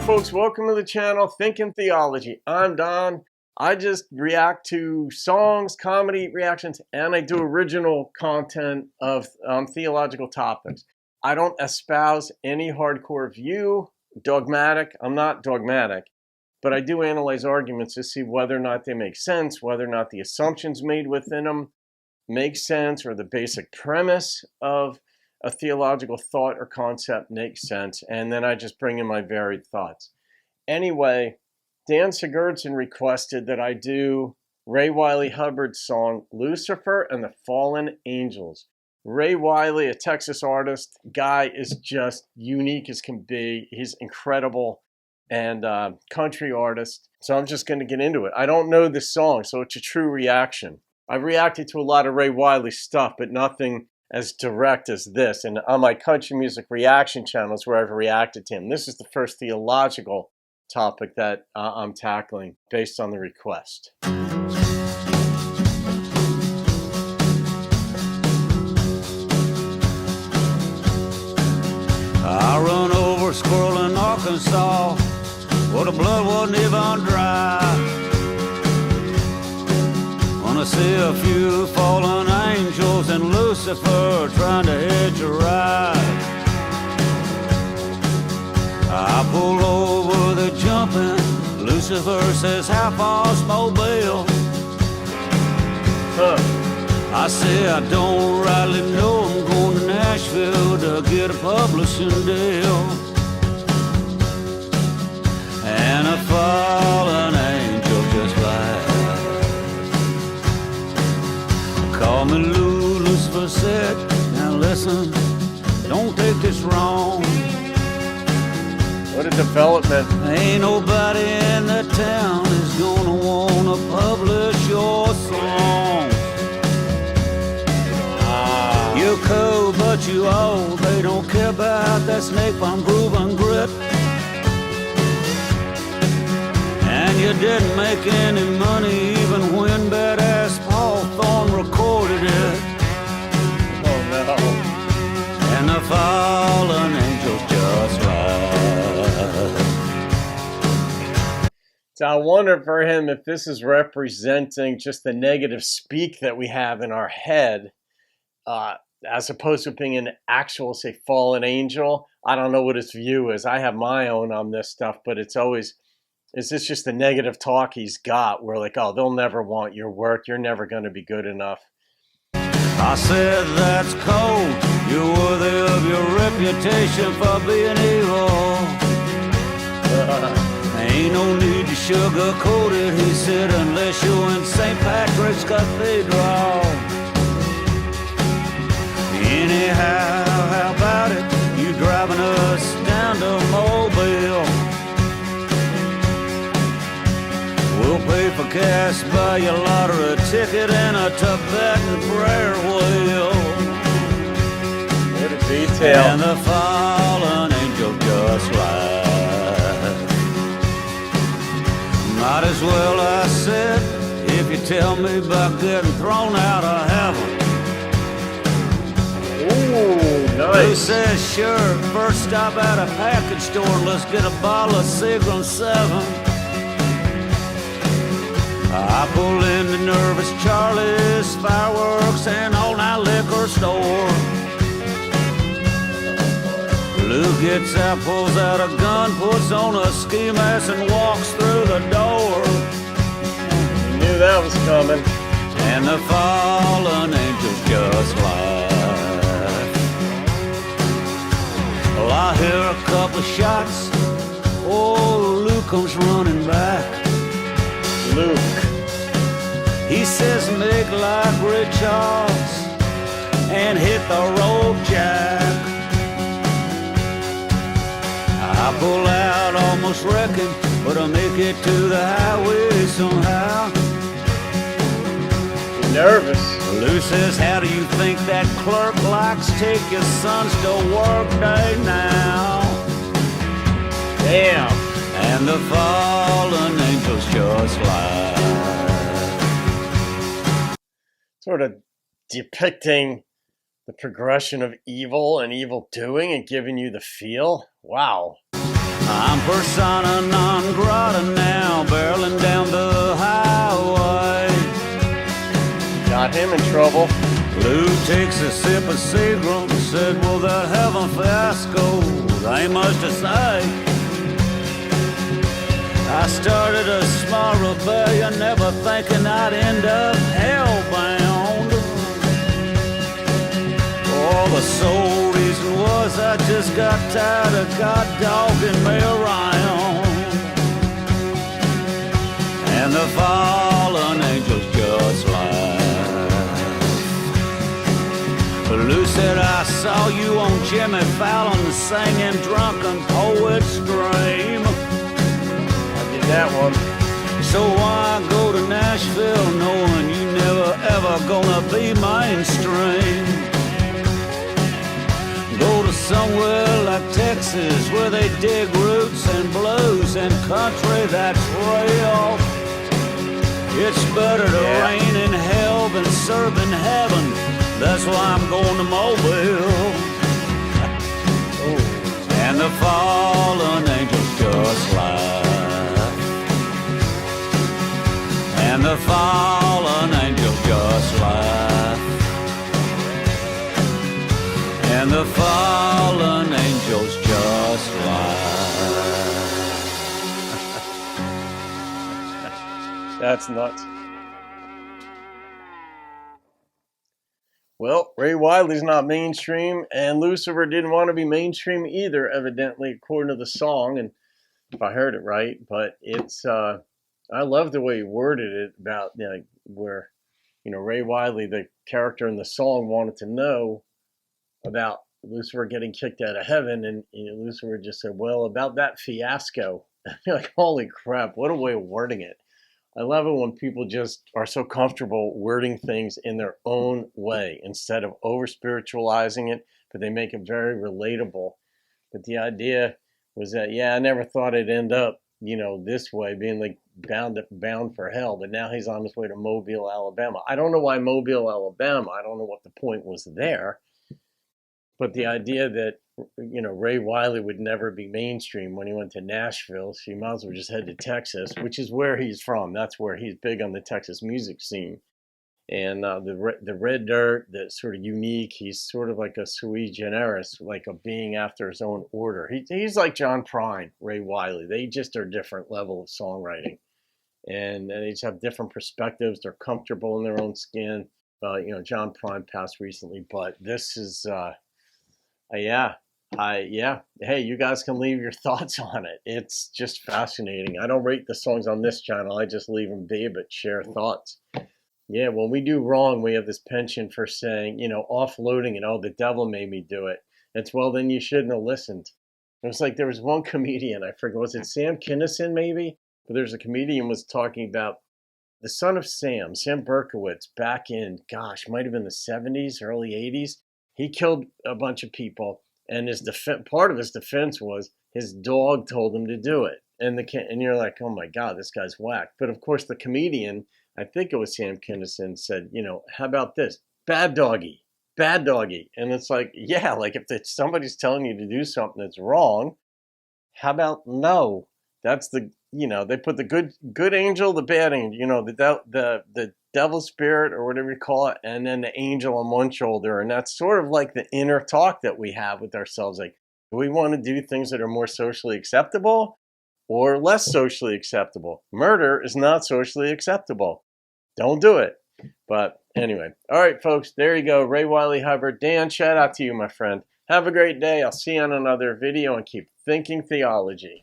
folks, welcome to the channel Thinking Theology. I'm Don. I just react to songs, comedy reactions, and I do original content of theological topics. I don't espouse any hardcore view, dogmatic. I'm not dogmatic, but I do analyze arguments to see whether or not they make sense, whether or not the assumptions made within them make sense, or the basic premise of a theological thought or concept makes sense, and then I just bring in my varied thoughts. Anyway, Dan Sigurdsson requested that I do Wylie Hubbard's song Lucifer and the Fallen Angels. Wylie, a Texas artist, guy is just unique as can be. He's incredible and country artist. So I'm just going to get into it. I don't know this song, so it's a true reaction. I've reacted to a lot of Wylie stuff, but nothing as direct as this. And on my country music reaction channels where I've reacted to him, this is the first theological topic that I'm tackling based on the request. I run over a squirrel in Arkansas where the blood wasn't even dry. Wanna see a few fallen angels and Lucifer trying to hitch a ride. I pull over, they're jumping. Lucifer says, how far's Mobile? I say, I don't rightly know. I'm going to Nashville to get a publishing deal. And a fallen angel just like call me Lou. Lucifer said, now listen, don't take this wrong. What a development. Ain't nobody in the town is gonna wanna publish your song. You're cool, but you old. They don't care about that snake farm groove and grit. And you didn't make any money even when badass Paul Thorne recorded it. Oh no. And the fallen angels just ride. So I wonder for him if this is representing just the negative speak that we have in our head, as opposed to being an actual, say, fallen angel. I don't know what his view is. I have my own on this stuff, but it's always, is this just the negative talk he's got? We're like, oh, they'll never want your work. You're never going to be good enough. I said, that's cold. You're worthy of your reputation for being evil. Ain't no need to sugarcoat it, he said, unless you're in St. Patrick's Cathedral. Anyhow, how about it? You driving us down to Mobile. We'll pay for gas, buy your lottery ticket and a Tibetan prayer wheel. What a detail. And the fallen angel just lied. Might as well, I said, if you tell me about getting thrown out of heaven. Ooh, nice. Who says, sure, first stop at a package store and let's get a bottle of Seagram 7. I pull into Nervous Charlie's Fireworks and all-night liquor store. Lou gets out, pulls out a gun, puts on a ski mask and walks through the door. You knew that was coming. And the fallen angels just laugh. Well, I hear a couple shots. Oh, Luke comes running back. Luke. He says, make like Ray Charles and hit the road, Jack. I pull out, almost wrecking, but I make it to the highway somehow. You're nervous. Lou says, how do you think that clerk likes take your sons to work day now? Damn. And the fallen angels just lie. Sort of depicting the progression of evil and evil doing and giving you the feel. Wow. I'm persona non grata now, barreling down the highway. Got him in trouble. Lou takes a sip of Seagram, said, well, that heaven fiasco, there ain't much to say. I started a small rebellion, never thinking I'd end up hellbound. Oh, the sole reason was I just got tired of God dogging me around. And the fallen angels just laughed. Lou said, I saw you on Jimmy Fallon singing Drunken Poet's Dream. That one. So why go to Nashville knowing you never ever gonna be mainstream? Go to somewhere like Texas where they dig roots and blues and country that's real. It's better to reign in hell than serve in heaven. That's why I'm going to Mobile. And the fallen angels just laugh. And the fallen angels just laugh. And the fallen angels just laugh. That's nuts. Well, Ray Wylie's not mainstream, and Lucifer didn't want to be mainstream either, evidently, according to the song, and if I heard it right. But it's, I love the way he worded it about, you know, where, you know, Ray Wylie, the character in the song, wanted to know about Lucifer getting kicked out of heaven, and you know, Lucifer just said, well, about that fiasco. You're like, holy crap, what a way of wording it. I love it when people just are so comfortable wording things in their own way instead of over-spiritualizing it, but they make it very relatable. But the idea was that, yeah, I never thought it'd end up, you know, this way, being like bound for hell, but now he's on his way to Mobile, Alabama. I don't know why Mobile, Alabama. I don't know what the point was there. But the idea that, you know, Ray Wylie would never be mainstream when he went to Nashville, so you might as well just head to Texas, which is where he's from. That's where he's big on the Texas music scene. And the red dirt, that's sort of unique. He's sort of like a sui generis, like a being after his own order. He's like John Prine, Ray Wylie. They just are a different level of songwriting. And they just have different perspectives. They're comfortable in their own skin. You know, John Prine passed recently, but this is... Hey, you guys can leave your thoughts on it. It's just fascinating. I don't rate the songs on this channel. I just leave them be, but share thoughts. Yeah, when we do wrong, we have this penchant for saying, you know, offloading it. Oh, the devil made me do it. It's, well, then you shouldn't have listened. It was like there was one comedian, I forget, was it Sam Kinison maybe? But there's a comedian was talking about the son of Sam Berkowitz, back in, gosh, might have been the 70s, early 80s. He killed a bunch of people, and his part of his defense was his dog told him to do it. And you're like, oh my God, this guy's whack. But of course, the comedian, I think it was Sam Kinison, said, you know, how about this? Bad doggy. And it's like, yeah, like if somebody's telling you to do something that's wrong, how about no? That's the, you know, they put the good angel, the bad angel, you know, the devil spirit or whatever you call it, and then the angel on one shoulder. And that's sort of like the inner talk that we have with ourselves. Like, do we want to do things that are more socially acceptable or less socially acceptable? Murder is not socially acceptable. Don't do it. But anyway, all right, folks, there you go. Ray Wylie Hubbard. Dan, shout out to you, my friend. Have a great day. I'll see you on another video, and keep thinking theology.